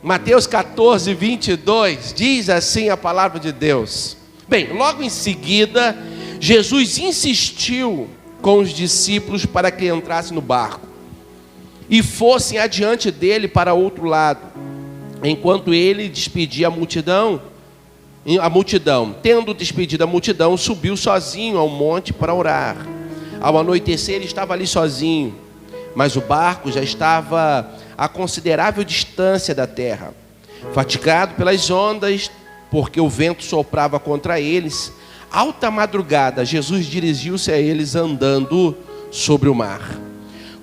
Mateus 14, 22, diz assim a palavra de Deus. Bem, logo em seguida, Jesus insistiu com os discípulos para que entrassem no barco e fossem adiante dele para outro lado, enquanto ele despedia a multidão. Tendo despedido a multidão, subiu sozinho ao monte para orar. Ao anoitecer, ele estava ali sozinho, mas o barco já estava a considerável distância da terra. Fatigado pelas ondas, porque o vento soprava contra eles, alta madrugada, Jesus dirigiu-se a eles andando sobre o mar.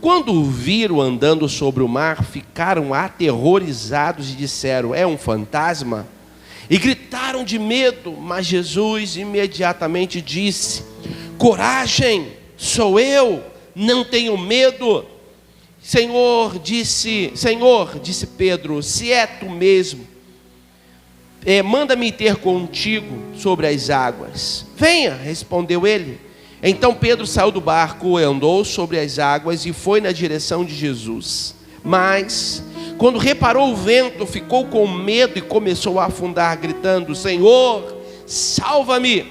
Quando o viram andando sobre o mar, ficaram aterrorizados e disseram: é um fantasma? E gritaram de medo, mas Jesus imediatamente disse: coragem, sou eu, não tenho medo. Senhor, disse Pedro, se é tu mesmo, manda-me ter contigo sobre as águas. Venha, respondeu ele. Então Pedro saiu do barco, andou sobre as águas e foi na direção de Jesus. Mas, quando reparou o vento, ficou com medo e começou a afundar, gritando: Senhor, salva-me!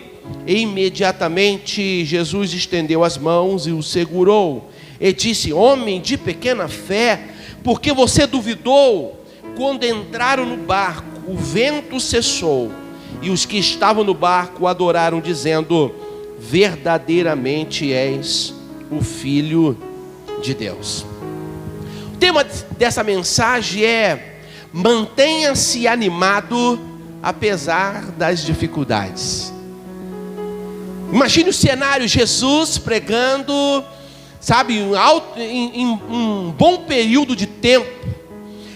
E imediatamente Jesus estendeu as mãos e o segurou. E disse: homem de pequena fé, por que você duvidou? Quando entraram no barco, o vento cessou, e os que estavam no barco o adoraram, dizendo: verdadeiramente és o Filho de Deus. O tema dessa mensagem é: mantenha-se animado apesar das dificuldades. Imagine o cenário: Jesus pregando, sabe, em um bom período de tempo,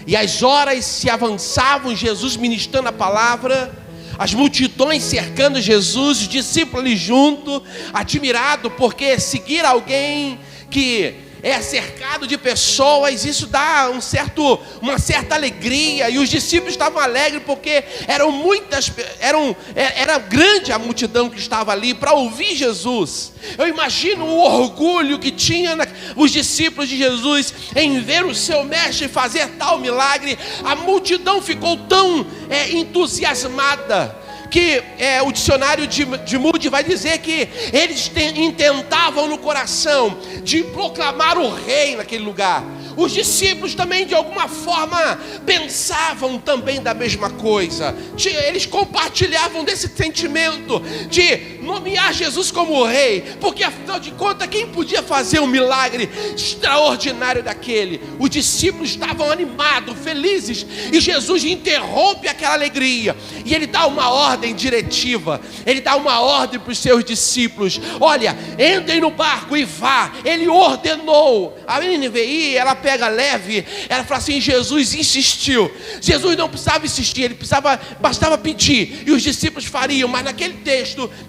e as horas se avançavam, Jesus ministrando a palavra, as multidões cercando Jesus, os discípulos ali junto, admirado, porque seguir alguém que é cercado de pessoas, isso dá uma certa alegria, e os discípulos estavam alegres porque era grande a multidão que estava ali para ouvir Jesus. Eu imagino o orgulho que tinha os discípulos de Jesus em ver o seu mestre fazer tal milagre. A multidão ficou tão entusiasmada que o dicionário de Moody vai dizer que eles intentavam no coração de proclamar o rei naquele lugar. Os discípulos também de alguma forma pensavam também da mesma coisa. Eles compartilhavam desse sentimento de nomear Jesus como o rei, porque afinal de contas, quem podia fazer um milagre extraordinário daquele? Os discípulos estavam animados, felizes, e Jesus interrompe aquela alegria, e ele dá uma ordem diretiva, ele dá uma ordem para os seus discípulos: olha, entrem no barco e vá. Ele ordenou. A NVI, ela pega leve, ela fala assim: Jesus insistiu. Jesus não precisava insistir, bastava pedir, e os discípulos fariam. Mas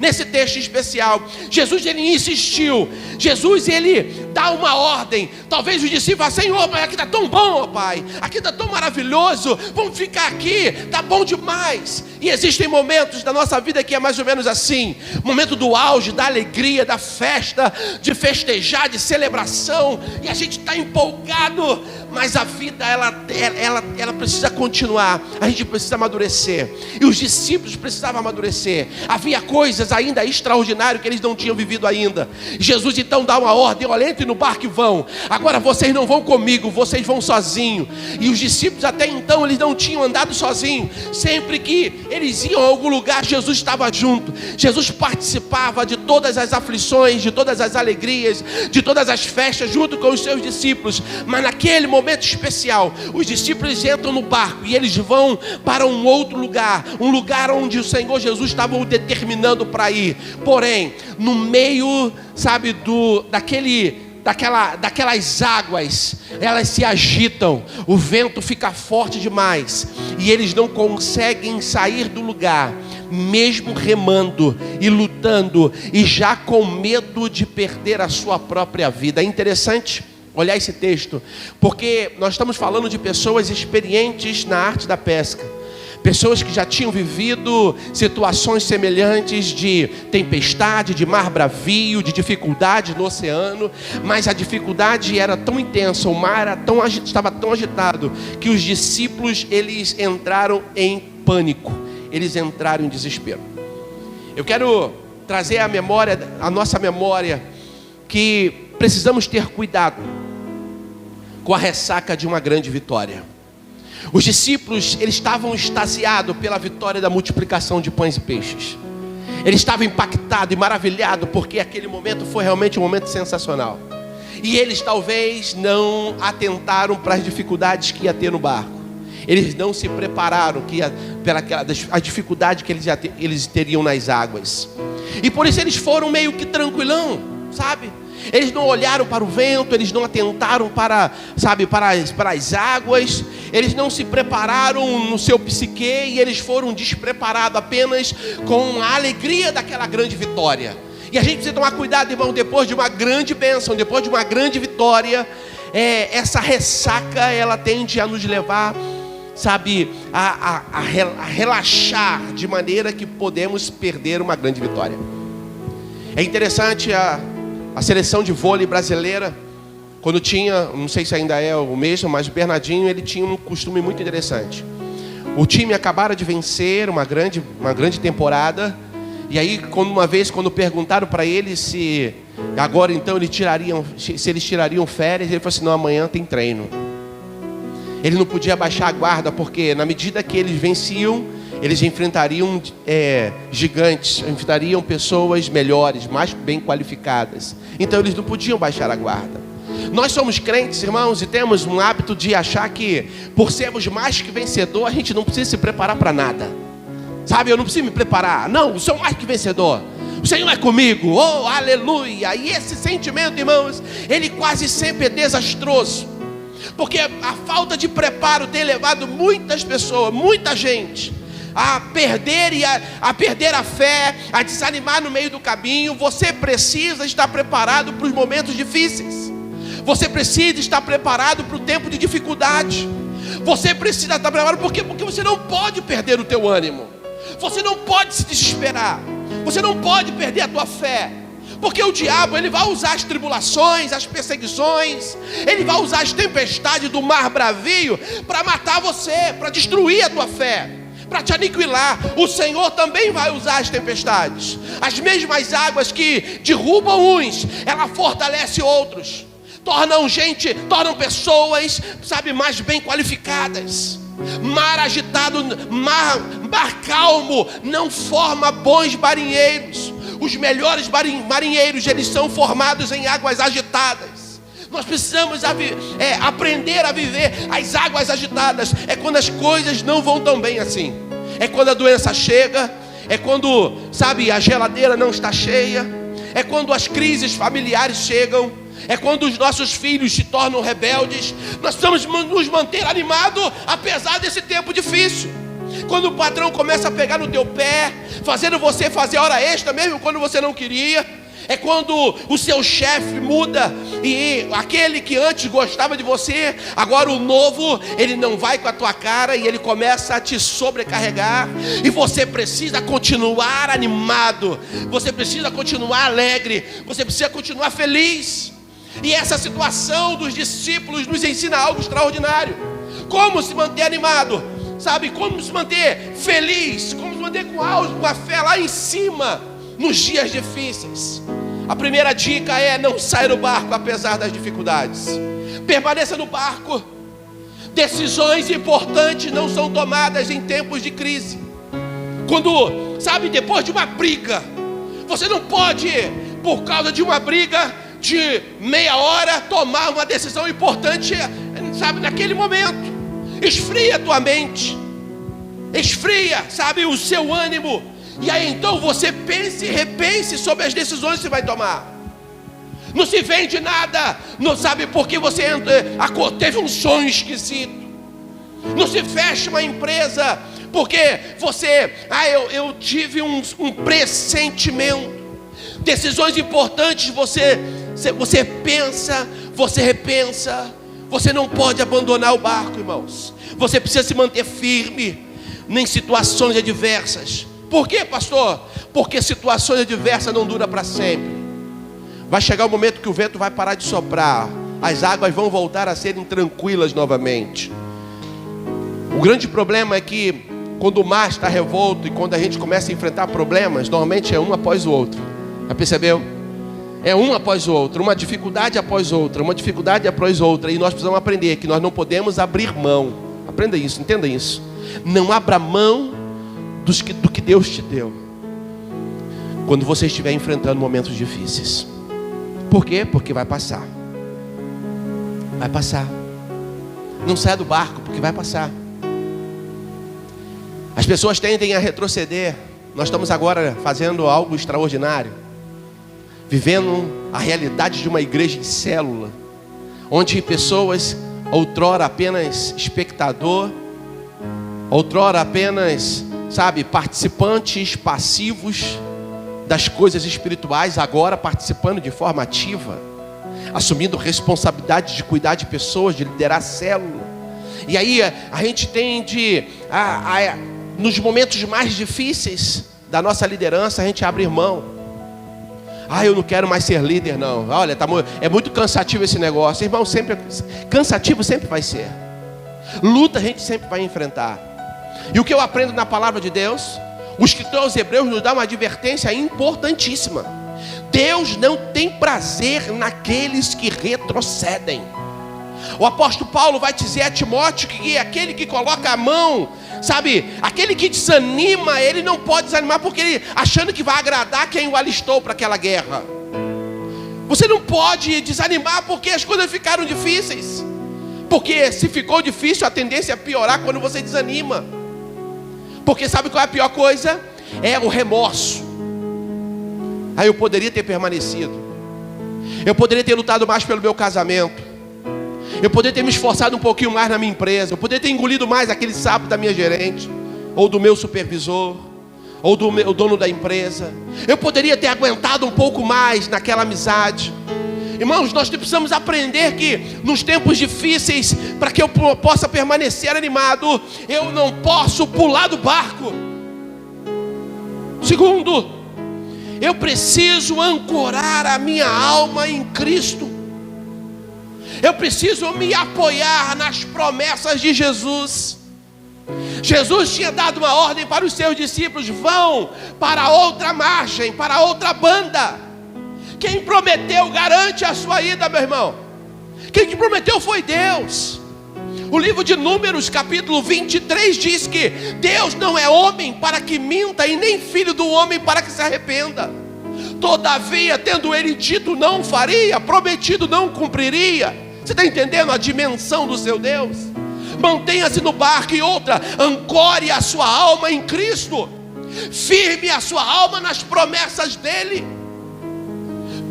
nesse texto especial, Jesus ele insistiu. Jesus ele dá uma ordem. Talvez os discípulos falem: Senhor, mas aqui está tão bom, ó Pai, aqui está tão maravilhoso, vamos ficar aqui, está bom demais. E existem momentos da nossa vida que é mais ou menos assim: momento do auge, da alegria, da festa, de festejar, de celebração, e a gente está empolgado, mas a vida ela precisa continuar. A gente precisa amadurecer, e os discípulos precisavam amadurecer. Havia coisas ainda extraordinárias que eles não tinham vivido ainda. Jesus então dá uma ordem: olha, entrem no barco e vão. Agora vocês não vão comigo, vocês vão sozinhos. E os discípulos até então eles não tinham andado sozinhos. Sempre que eles iam a algum lugar, Jesus estava junto. Jesus participava de todas as aflições, de todas as alegrias, de todas as festas, junto com os seus discípulos. Mas naquele momento especial, os discípulos entram no barco e eles vão para um outro lugar, um lugar onde o Senhor Jesus estava o determinando para ir. Porém, no meio, sabe, daquelas águas, elas se agitam, o vento fica forte demais, e eles não conseguem sair do lugar, mesmo remando e lutando, e já com medo de perder a sua própria vida. É interessante olhar esse texto, porque nós estamos falando de pessoas experientes na arte da pesca, pessoas que já tinham vivido situações semelhantes de tempestade, de mar bravio, de dificuldade no oceano, mas a dificuldade era tão intensa, o mar estava tão agitado, que os discípulos, eles entraram em pânico, eles entraram em desespero. Eu quero trazer a nossa memória, que precisamos ter cuidado com a ressaca de uma grande vitória. Os discípulos, eles estavam extasiados pela vitória da multiplicação de pães e peixes. Eles estavam impactados e maravilhados, porque aquele momento foi realmente um momento sensacional. E eles talvez não atentaram para as dificuldades que ia ter no barco. Eles não se prepararam pela a dificuldade que eles teriam nas águas. E por isso eles foram meio que tranquilão, sabe? Eles não olharam para o vento, eles não atentaram para as águas, eles não se prepararam no seu psique, e eles foram despreparados apenas com a alegria daquela grande vitória. E a gente precisa tomar cuidado, irmão, depois de uma grande bênção, depois de uma grande vitória, essa ressaca, ela tende a nos levar, a relaxar, de maneira que podemos perder uma grande vitória. É interessante a seleção de vôlei brasileira, quando tinha, não sei se ainda é o mesmo, mas o Bernardinho, ele tinha um costume muito interessante. O time acabara de vencer uma grande temporada, e aí quando perguntaram para ele se agora então se eles tirariam férias, ele falou assim: não, amanhã tem treino. Ele não podia baixar a guarda, porque na medida que eles venciam, eles enfrentariam gigantes, enfrentariam pessoas melhores, mais bem qualificadas. Então eles não podiam baixar a guarda. Nós somos crentes, irmãos, e temos um hábito de achar que, por sermos mais que vencedor, a gente não precisa se preparar para nada. Sabe, eu não preciso me preparar. Não, eu sou mais que vencedor. O Senhor é comigo, oh, aleluia. E esse sentimento, irmãos, ele quase sempre é desastroso, porque a falta de preparo tem levado muitas pessoas, muita gente, a perder a fé, a desanimar no meio do caminho. Você precisa estar preparado para os momentos difíceis. Você precisa estar preparado para o tempo de dificuldade. Você precisa estar preparado, porque você não pode perder o teu ânimo. Você não pode se desesperar. Você não pode perder a tua fé. Porque o diabo, ele vai usar as tribulações, as perseguições, ele vai usar as tempestades do mar bravio para matar você, para destruir a tua fé, para te aniquilar. O Senhor também vai usar as tempestades. As mesmas águas que derrubam uns, ela fortalece outros, tornam pessoas, mais bem qualificadas. Mar agitado, mar calmo não forma bons marinheiros. Os melhores marinheiros, eles são formados em águas agitadas. Nós precisamos aprender a viver as águas agitadas. É quando as coisas não vão tão bem assim. É quando a doença chega. É quando, a geladeira não está cheia. É quando as crises familiares chegam. É quando os nossos filhos se tornam rebeldes. Nós precisamos nos manter animados, apesar desse tempo difícil. Quando o patrão começa a pegar no teu pé, fazendo você fazer hora extra, mesmo quando você não queria. É quando o seu chefe muda, e aquele que antes gostava de você, agora o novo, ele não vai com a tua cara, e ele começa a te sobrecarregar. E você precisa continuar animado, você precisa continuar alegre, você precisa continuar feliz. E essa situação dos discípulos nos ensina algo extraordinário. Como se manter animado, como se manter feliz, como se manter com a fé lá em cima nos dias difíceis. A primeira dica é: não saia do barco apesar das dificuldades. Permaneça no barco. Decisões importantes não são tomadas em tempos de crise. Quando, depois de uma briga, você não pode, por causa de uma briga de meia hora, tomar uma decisão importante, naquele momento. Esfria a tua mente, esfria, o seu ânimo, e aí então você pense e repense sobre as decisões que você vai tomar. Não se vende nada, não sabe porque você teve um sonho esquisito. Não se fecha uma empresa porque eu tive um pressentimento. Decisões importantes, você pensa, você repensa. Você não pode abandonar o barco, irmãos. Você precisa se manter firme. nem situações adversas. Por quê, pastor? Porque situações adversas não duram para sempre. Vai chegar o momento que o vento vai parar de soprar, as águas vão voltar a serem tranquilas novamente. O grande problema é que quando o mar está revolto e quando a gente começa a enfrentar problemas, normalmente é um após o outro. Já percebeu? É um após o outro, uma dificuldade após outra, uma dificuldade após outra. E nós precisamos aprender que nós não podemos abrir mão. Aprenda isso, entenda isso. Não abra mão do que Deus te deu quando você estiver enfrentando momentos difíceis. Por quê? Porque vai passar. Vai passar. Não saia do barco, porque vai passar. As pessoas tendem a retroceder. Nós estamos agora fazendo algo extraordinário, vivendo a realidade de uma igreja em célula, onde pessoas, outrora apenas espectador, outrora apenas, participantes passivos das coisas espirituais, agora participando de forma ativa, assumindo responsabilidade de cuidar de pessoas, de liderar célula. E aí a gente tende nos momentos mais difíceis da nossa liderança, a gente abre mão. Eu não quero mais ser líder, não. Olha, é muito cansativo esse negócio. Irmão, cansativo sempre vai ser. Luta a gente sempre vai enfrentar. E o que eu aprendo na palavra de Deus, o escritor aos Hebreus nos dá uma advertência importantíssima. Deus não tem prazer naqueles que retrocedem. O apóstolo Paulo vai dizer a Timóteo que aquele que coloca a mão, aquele que desanima, ele não pode desanimar porque ele achando que vai agradar quem o alistou para aquela guerra. Você não pode desanimar porque as coisas ficaram difíceis. Porque se ficou difícil, a tendência é piorar quando você desanima. Porque sabe qual é a pior coisa? É o remorso. Eu poderia ter permanecido. Eu poderia ter lutado mais pelo meu casamento. Eu poderia ter me esforçado um pouquinho mais na minha empresa. Eu poderia ter engolido mais aquele sapo da minha gerente, ou do meu supervisor, ou do meu dono da empresa. Eu poderia ter aguentado um pouco mais naquela amizade. Irmãos, nós precisamos aprender que nos tempos difíceis, para que eu possa permanecer animado, eu não posso pular do barco. Segundo, eu preciso ancorar a minha alma em Cristo. Eu preciso me apoiar nas promessas de Jesus. Jesus tinha dado uma ordem para os seus discípulos: vão para outra margem, para outra banda. Quem prometeu garante a sua ida, meu irmão. Quem te prometeu foi Deus. O livro de Números, capítulo 23, diz que Deus não é homem para que minta, e nem filho do homem para que se arrependa. Todavia, tendo ele dito não faria, prometido não cumpriria. Você está entendendo a dimensão do seu Deus? Mantenha-se no barco. E outra, ancore a sua alma em Cristo. Firme a sua alma nas promessas dele.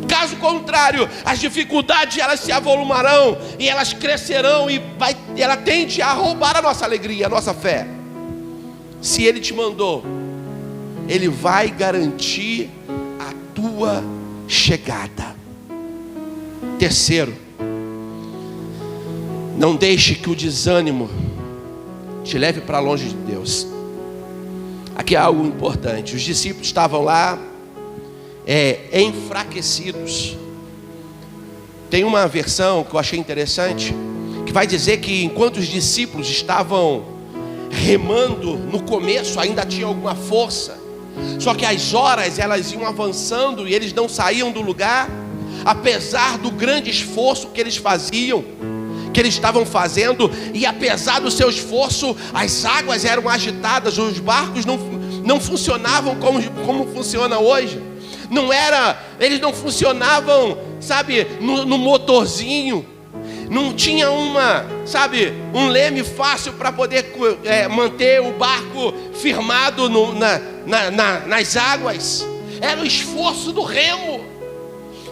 Caso contrário, as dificuldades elas se avolumarão e elas crescerão, e ela tende a roubar a nossa alegria, a nossa fé. Se ele te mandou, ele vai garantir a tua chegada. Terceiro, não deixe que o desânimo te leve para longe de Deus. Aqui é algo importante. Os discípulos estavam lá enfraquecidos. Tem uma versão que eu achei interessante, que vai dizer que enquanto os discípulos estavam remando, no começo ainda tinha alguma força, só que as horas elas iam avançando e eles não saíam do lugar, apesar do grande esforço que eles faziam, que eles estavam fazendo. E apesar do seu esforço, as águas eram agitadas, os barcos não funcionavam como funciona hoje. Eles não funcionavam, no motorzinho. Não tinha um leme fácil para poder manter o barco firmado nas águas. Era o esforço do remo.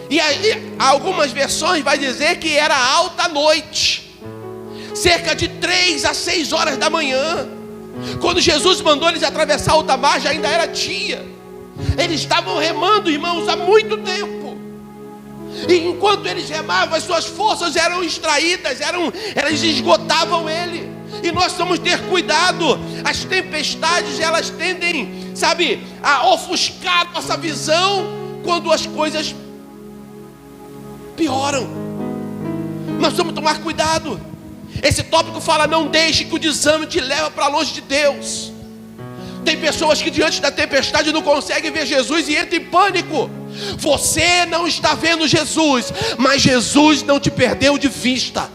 E aí, algumas versões vai dizer que era alta noite, cerca de 3 a 6 horas da manhã. Quando Jesus mandou eles atravessar a alta margem, ainda era dia. Eles estavam remando, irmãos, há muito tempo. E enquanto eles remavam, as suas forças eram extraídas, elas esgotavam ele. E nós precisamos ter cuidado. As tempestades, elas tendem, a ofuscar nossa visão quando as coisas pioram. Nós precisamos tomar cuidado. Esse tópico fala: não deixe que o desânimo te leve para longe de Deus. Tem pessoas que diante da tempestade não conseguem ver Jesus e entram em pânico. Você não está vendo Jesus, mas Jesus não te perdeu de vista.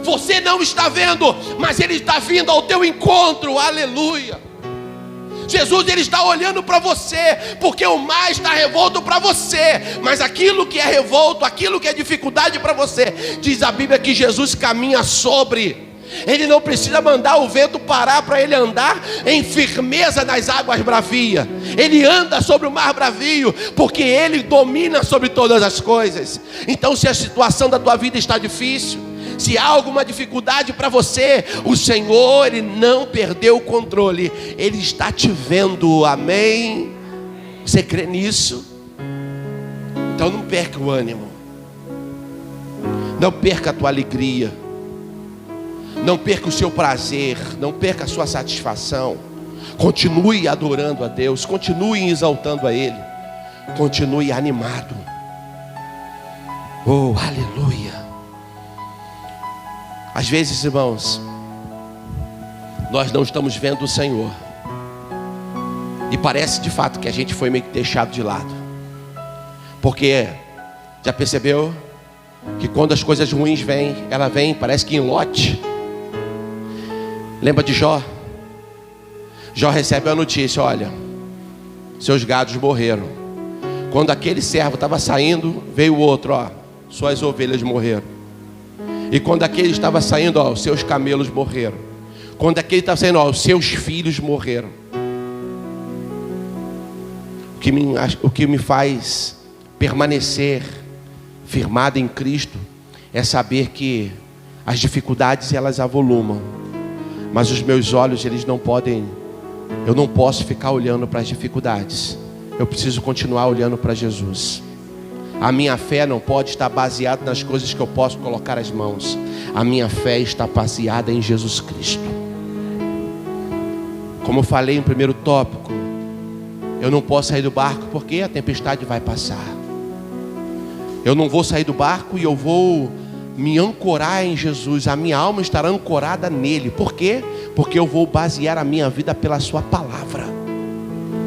Você não está vendo, mas Ele está vindo ao teu encontro. Aleluia. Jesus, Ele está olhando para você, porque o mar está revolto para você, mas aquilo que é revolto, aquilo que é dificuldade para você, diz a Bíblia que Jesus caminha sobre. Ele não precisa mandar o vento parar para Ele andar em firmeza nas águas bravias. Ele anda sobre o mar bravio, porque Ele domina sobre todas as coisas. Então, se a situação da tua vida está difícil, se há alguma dificuldade para você, o Senhor, Ele não perdeu o controle. Ele está te vendo, amém? Você crê nisso? Então não perca o ânimo, não perca a tua alegria, não perca o seu prazer, não perca a sua satisfação. Continue adorando a Deus, continue exaltando a Ele, continue animado. Oh, aleluia. Às vezes, irmãos, nós não estamos vendo o Senhor, e parece de fato que a gente foi meio que deixado de lado. Porque já percebeu que quando as coisas ruins vêm, ela vem, parece que em lote. Lembra de Jó? Jó recebe a notícia: olha, seus gados morreram. Quando aquele servo estava saindo, veio o outro: ó, suas ovelhas morreram. E quando aquele estava saindo, ó, os seus camelos morreram. Quando aquele estava saindo, ó, os seus filhos morreram. O que me faz permanecer firmado em Cristo é saber que as dificuldades, elas avolumam, mas os meus olhos, eles não podem, eu não posso ficar olhando para as dificuldades. Eu preciso continuar olhando para Jesus. A minha fé não pode estar baseada nas coisas que eu posso colocar as mãos. A minha fé está baseada em Jesus Cristo. Como eu falei no primeiro tópico, eu não posso sair do barco porque a tempestade vai passar. Eu não vou sair do barco e eu vou me ancorar em Jesus. A minha alma estará ancorada nele. Por quê? Porque eu vou basear a minha vida pela sua palavra.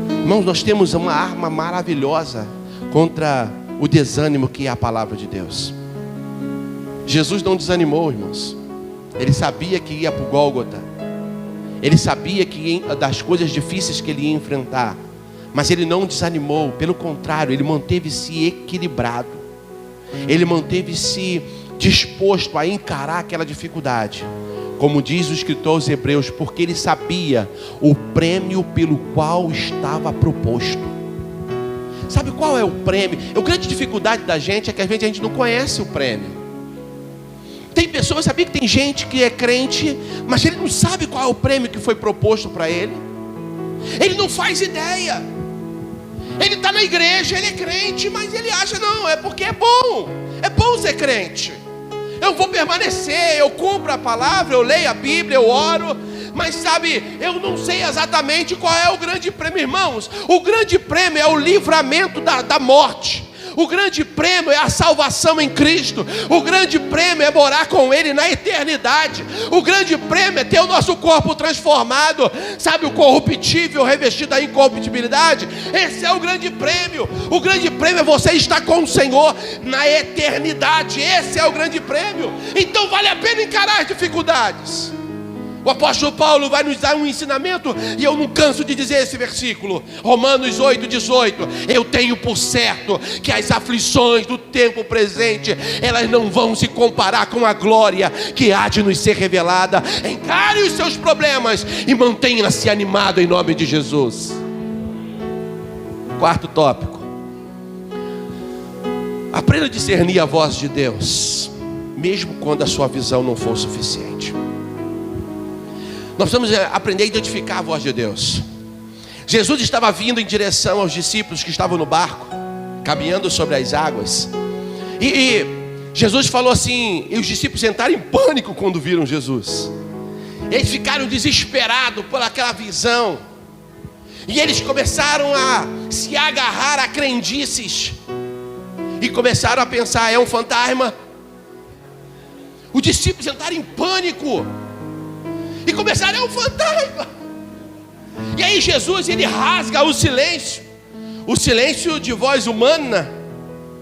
Irmãos, nós temos uma arma maravilhosa contra o desânimo, que é a palavra de Deus. Jesus não desanimou, irmãos. Ele sabia que ia para o Gólgota. Ele sabia que das coisas difíceis que ele ia enfrentar, mas ele não desanimou. Pelo contrário, ele manteve-se equilibrado. Ele manteve-se disposto a encarar aquela dificuldade. Como diz o escritor aos Hebreus, porque ele sabia o prêmio pelo qual estava proposto. Sabe qual é o prêmio? A grande dificuldade da gente é que às vezes a gente não conhece o prêmio. Tem pessoas, sabia que tem gente que é crente, mas ele não sabe qual é o prêmio que foi proposto para ele. Ele não faz ideia. Ele está na igreja, ele é crente, mas ele acha, não, é porque é bom ser crente. Eu vou permanecer, eu cumpro a palavra, eu leio a Bíblia, eu oro, mas eu não sei exatamente qual é o grande prêmio, irmãos. O grande prêmio é o livramento da morte. O grande prêmio é a salvação em Cristo. O grande prêmio é morar com Ele na eternidade. O grande prêmio é ter o nosso corpo transformado, o corruptível revestido da incorruptibilidade. Esse é o grande prêmio. O grande prêmio é você estar com o Senhor na eternidade. Esse é o grande prêmio. Então vale a pena encarar as dificuldades. O apóstolo Paulo vai nos dar um ensinamento, e eu não canso de dizer esse versículo, Romanos 8:18. Eu tenho por certo que as aflições do tempo presente, elas não vão se comparar com a glória que há de nos ser revelada. Encare os seus problemas e mantenha-se animado em nome de Jesus. Quarto tópico: aprenda a discernir a voz de Deus, mesmo quando a sua visão não for suficiente. Nós precisamos aprender a identificar a voz de Deus. Jesus estava vindo em direção aos discípulos que estavam no barco, caminhando sobre as águas. E Jesus falou assim, e os discípulos entraram em pânico quando viram Jesus. Eles ficaram desesperados por aquela visão. E eles começaram a se agarrar a crendices. E começaram a pensar, é um fantasma. Os discípulos entraram em pânico. E começaram, é um fantasma. E aí Jesus, ele rasga o silêncio. O silêncio de voz humana,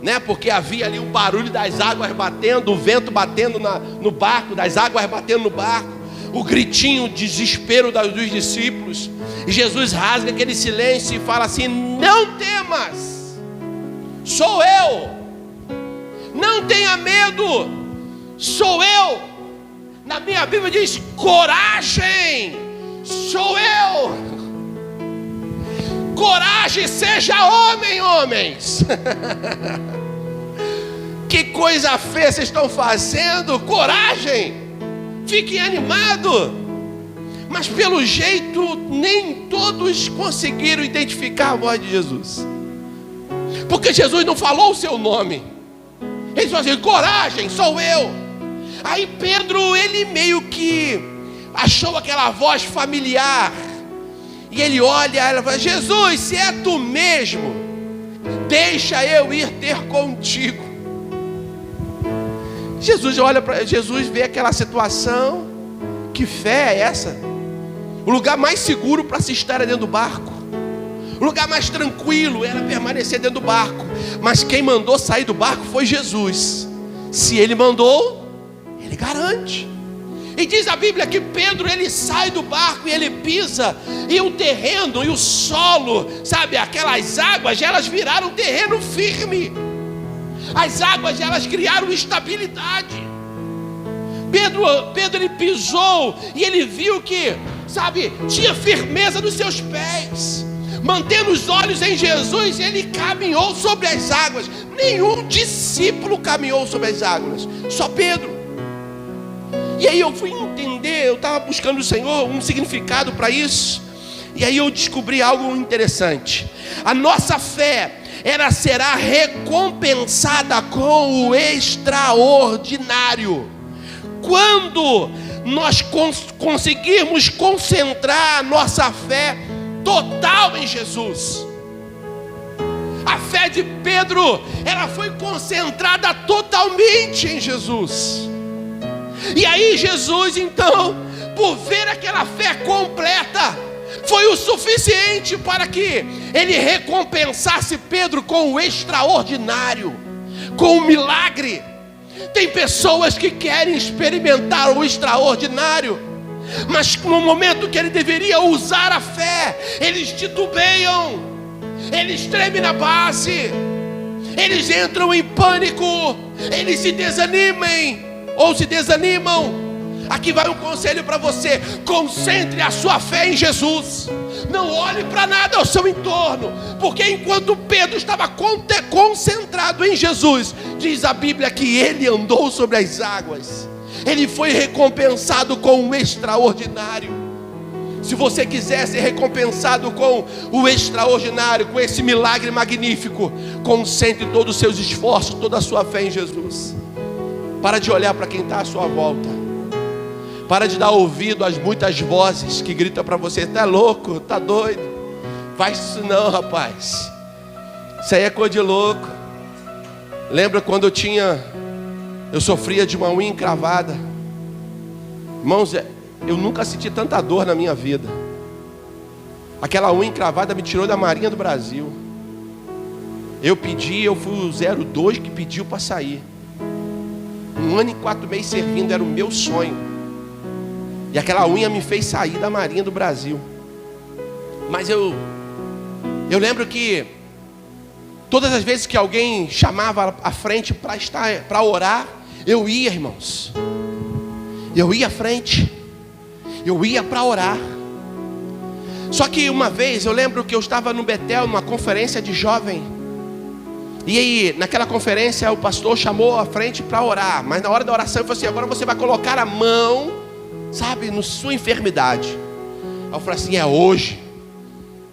né? Porque havia ali um barulho das águas batendo, o vento batendo no barco, das águas batendo no barco, o gritinho, o desespero dos discípulos. E Jesus rasga aquele silêncio e fala assim: não temas, sou eu. Não tenha medo, sou eu. Na minha Bíblia diz: coragem, sou eu. Coragem, seja homem, homens. Que coisa feia vocês estão fazendo. Coragem, fiquem animados. Mas pelo jeito nem todos conseguiram identificar a voz de Jesus, porque Jesus não falou o seu nome. Eles falaram assim: coragem, sou eu. Aí Pedro, ele meio que achou aquela voz familiar. E ele olha, ela fala: Jesus, se é tu mesmo, deixa eu ir ter contigo. Jesus olha para Jesus, vê aquela situação. Que fé é essa? O lugar mais seguro para se estar é dentro do barco. O lugar mais tranquilo era permanecer dentro do barco. Mas quem mandou sair do barco foi Jesus. Se ele mandou, ele garante. E diz a Bíblia que Pedro, ele sai do barco e ele pisa, e o terreno e o solo, sabe, aquelas águas, elas viraram terreno firme. As águas, elas criaram estabilidade. Pedro ele pisou e ele viu que, sabe, tinha firmeza nos seus pés. Mantendo os olhos em Jesus, ele caminhou sobre as águas. Nenhum discípulo caminhou sobre as águas, só Pedro. E aí eu fui entender, eu estava buscando o Senhor um significado para isso. E aí eu descobri algo interessante. A nossa fé, ela será recompensada com o extraordinário. Quando nós conseguirmos concentrar a nossa fé total em Jesus. A fé de Pedro, ela foi concentrada totalmente em Jesus. E aí Jesus, então, por ver aquela fé completa, foi o suficiente para que ele recompensasse Pedro com o extraordinário, com o milagre. Tem pessoas que querem experimentar o extraordinário, mas no momento que ele deveria usar a fé, eles titubeiam, eles tremem na base, eles entram em pânico, eles se desanimam. Aqui vai um conselho para você: concentre a sua fé em Jesus. Não olhe para nada ao seu entorno, porque enquanto Pedro estava concentrado em Jesus, diz a Bíblia que ele andou sobre as águas. Ele foi recompensado com o extraordinário. Se você quiser ser recompensado com o extraordinário, com esse milagre magnífico, concentre todos os seus esforços, toda a sua fé em Jesus. Para de olhar para quem está à sua volta. Para de dar ouvido às muitas vozes que gritam para você: tá louco, tá doido, faz isso não, rapaz, isso aí é coisa de louco. Lembra quando eu sofria de uma unha encravada? Irmãos, eu nunca senti tanta dor na minha vida. Aquela unha encravada me tirou da Marinha do Brasil. Eu fui o 02 que pediu para sair. 1 ano e 4 meses servindo, era o meu sonho. E aquela unha me fez sair da Marinha do Brasil. Mas eu lembro que todas as vezes que alguém chamava à frente para orar, eu ia, irmãos. Eu ia à frente. Eu ia para orar. Só que uma vez eu lembro que eu estava no Betel, numa conferência de jovem. E aí, naquela conferência, o pastor chamou à frente para orar. Mas na hora da oração, ele falou assim: agora você vai colocar a mão, sabe, na sua enfermidade. Aí eu falei assim: é hoje.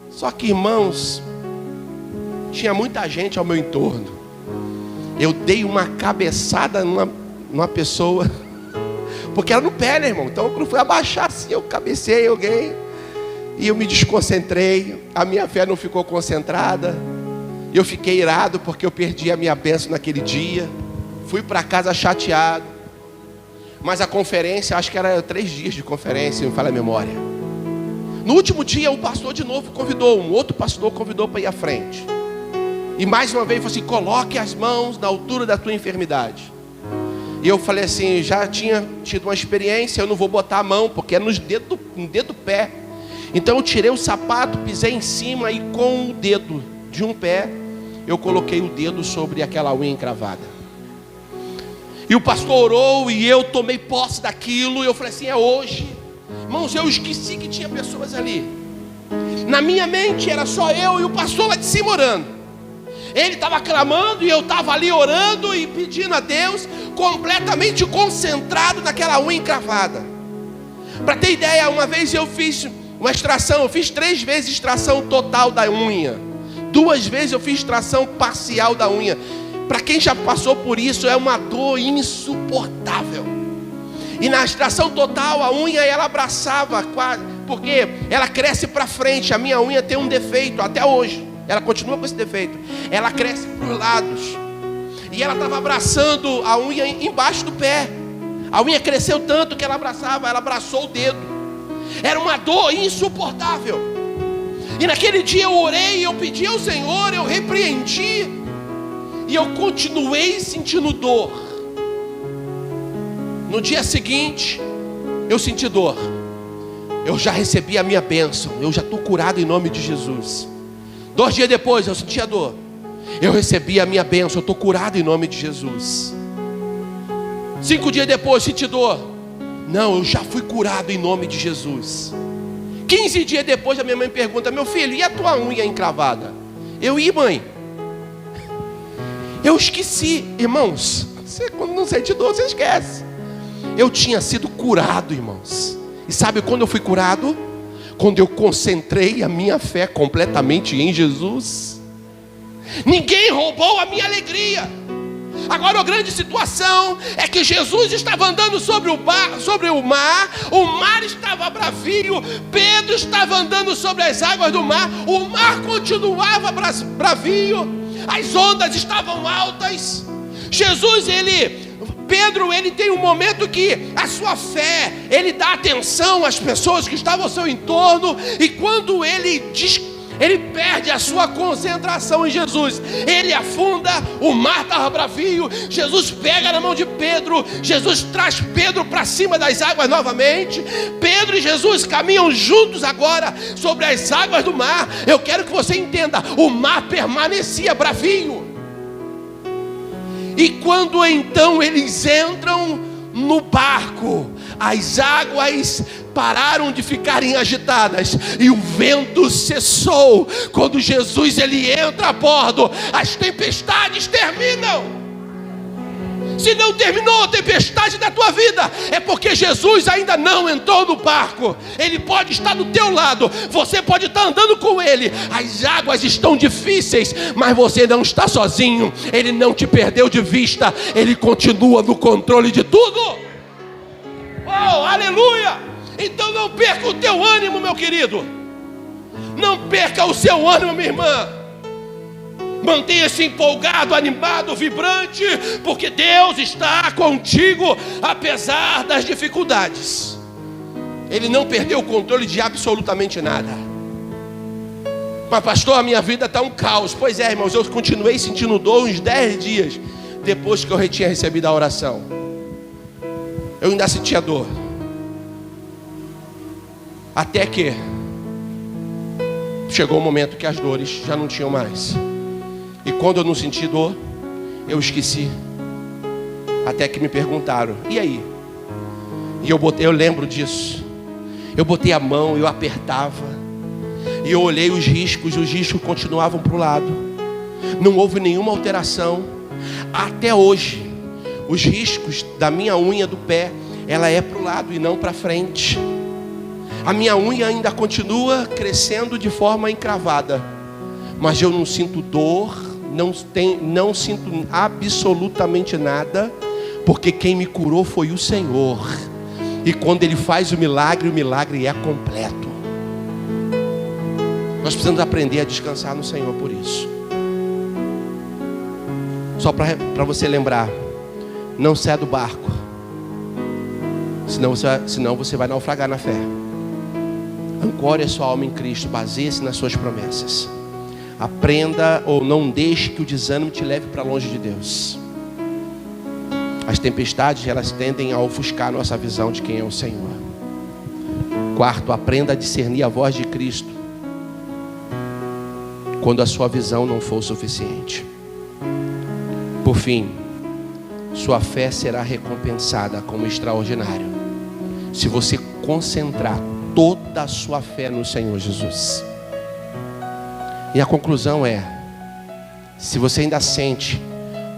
Só que, irmãos, tinha muita gente ao meu entorno. Eu dei uma cabeçada numa pessoa, porque era no pé, né, irmão? Então quando eu fui abaixar assim, eu cabecei alguém, e eu me desconcentrei, a minha fé não ficou concentrada, eu fiquei irado porque eu perdi a minha bênção naquele dia, fui para casa chateado, mas a conferência, acho que era 3 dias de conferência, não me falha a memória. No último dia, o pastor de novo convidou, um outro pastor convidou para ir à frente. E mais uma vez falou assim: coloque as mãos na altura da tua enfermidade. E eu falei assim, já tinha tido uma experiência, eu não vou botar a mão, porque é no dedo do pé. Então eu tirei o sapato, pisei em cima e com o dedo de um pé, eu coloquei o dedo sobre aquela unha encravada. E o pastor orou e eu tomei posse daquilo, e eu falei assim: é hoje. Irmãos, eu esqueci que tinha pessoas ali. Na minha mente era só eu e o pastor lá de cima orando. Ele estava clamando e eu estava ali orando e pedindo a Deus, completamente concentrado naquela unha encravada. Para ter ideia, uma vez eu fiz uma extração, eu fiz 3 vezes extração total da unha. 2 vezes eu fiz extração parcial da unha. Para quem já passou por isso, é uma dor insuportável. E na extração total, a unha ela abraçava quase, porque ela cresce para frente. A minha unha tem um defeito até hoje. Ela continua com esse defeito. Ela cresce para os lados. E ela estava abraçando a unha embaixo do pé. A unha cresceu tanto que ela abraçou o dedo. Era uma dor insuportável. E naquele dia eu orei, eu pedi ao Senhor, eu repreendi. E eu continuei sentindo dor. No dia seguinte, eu senti dor. Eu já recebi a minha bênção. Eu já estou curado em nome de Jesus. 2 dias depois, eu senti a dor. Eu recebi a minha bênção. Eu estou curado em nome de Jesus. 5 dias depois, senti dor. Não, eu já fui curado em nome de Jesus. 15 dias depois, a minha mãe pergunta: meu filho, e a tua unha encravada? Eu ia, mãe. Eu esqueci. Irmãos, você, quando não sente dor, você esquece. Eu tinha sido curado, irmãos. E sabe quando eu fui curado? Quando eu concentrei a minha fé completamente em Jesus. Ninguém roubou a minha alegria. Agora a grande situação é que Jesus estava andando sobre o mar estava bravio, Pedro estava andando sobre as águas do mar, o mar continuava bravio, as ondas estavam altas. Pedro tem um momento que a sua fé, ele dá atenção às pessoas que estavam ao seu entorno, e quando ele perde a sua concentração em Jesus, ele afunda, o mar estava bravio, Jesus pega na mão de Pedro, Jesus traz Pedro para cima das águas novamente, Pedro e Jesus caminham juntos agora sobre as águas do mar. Eu quero que você entenda, o mar permanecia bravio. E quando então eles entram no barco, as águas pararam de ficarem agitadas e o vento cessou. Quando Jesus ele entra a bordo, as tempestades terminam. Se não terminou a tempestade da tua vida, é porque Jesus ainda não entrou no barco. Ele pode estar do teu lado, você pode estar andando com Ele. As águas estão difíceis, mas você não está sozinho. Ele não te perdeu de vista. Ele continua no controle de tudo. Oh, aleluia! Então não perca o teu ânimo, meu querido. Não perca o seu ânimo, minha irmã. Mantenha-se empolgado, animado, vibrante, porque Deus está contigo apesar das dificuldades. Ele não perdeu o controle de absolutamente nada. Mas pastor, a minha vida está um caos. Pois é, irmãos, eu continuei sentindo dor uns 10 dias depois que eu tinha recebido a oração. Eu ainda sentia dor. Até que chegou o momento que as dores já não tinham mais. E quando eu não senti dor, eu esqueci. Até que me perguntaram: e aí? E eu lembro disso. Eu botei a mão, eu apertava, e eu olhei os riscos continuavam para o lado. Não houve nenhuma alteração. Até hoje, os riscos da minha unha do pé, ela é para o lado e não para frente. A minha unha ainda continua crescendo de forma encravada, mas eu não sinto dor, não sinto absolutamente nada, porque quem me curou foi o Senhor. E quando Ele faz o milagre é completo. Nós precisamos aprender a descansar no Senhor por isso. Só para você lembrar, não saia do barco, senão você vai naufragar na fé. Ancore a sua alma em Cristo, baseie-se nas suas promessas. Aprenda ou não deixe que o desânimo te leve para longe de Deus. As tempestades, elas tendem a ofuscar a nossa visão de quem é o Senhor. Quarto, aprenda a discernir a voz de Cristo quando a sua visão não for suficiente. Por fim, sua fé será recompensada como extraordinário se você concentrar toda a sua fé no Senhor Jesus. E a conclusão é: se você ainda sente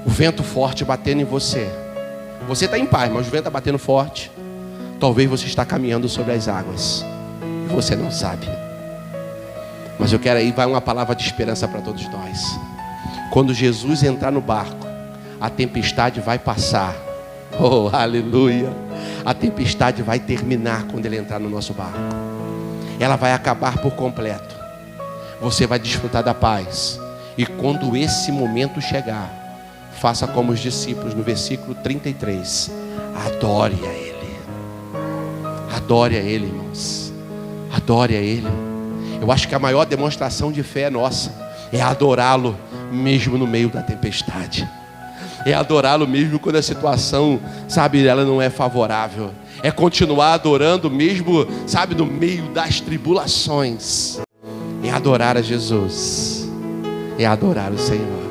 o vento forte batendo em você, você está em paz, mas o vento está batendo forte, talvez você está caminhando sobre as águas e você não sabe. Mas eu quero aí, vai uma palavra de esperança para todos nós. Quando Jesus entrar no barco, a tempestade vai passar. Oh, aleluia! A tempestade vai terminar quando Ele entrar no nosso barco. Ela vai acabar por completo. Você vai desfrutar da paz. E quando esse momento chegar, faça como os discípulos no versículo 33. Adore a Ele. Adore a Ele, irmãos. Adore a Ele. Eu acho que a maior demonstração de fé nossa é adorá-lo mesmo no meio da tempestade. É adorá-lo mesmo quando a situação, sabe, ela não é favorável. É continuar adorando mesmo, sabe, no meio das tribulações. É adorar a Jesus. É adorar o Senhor.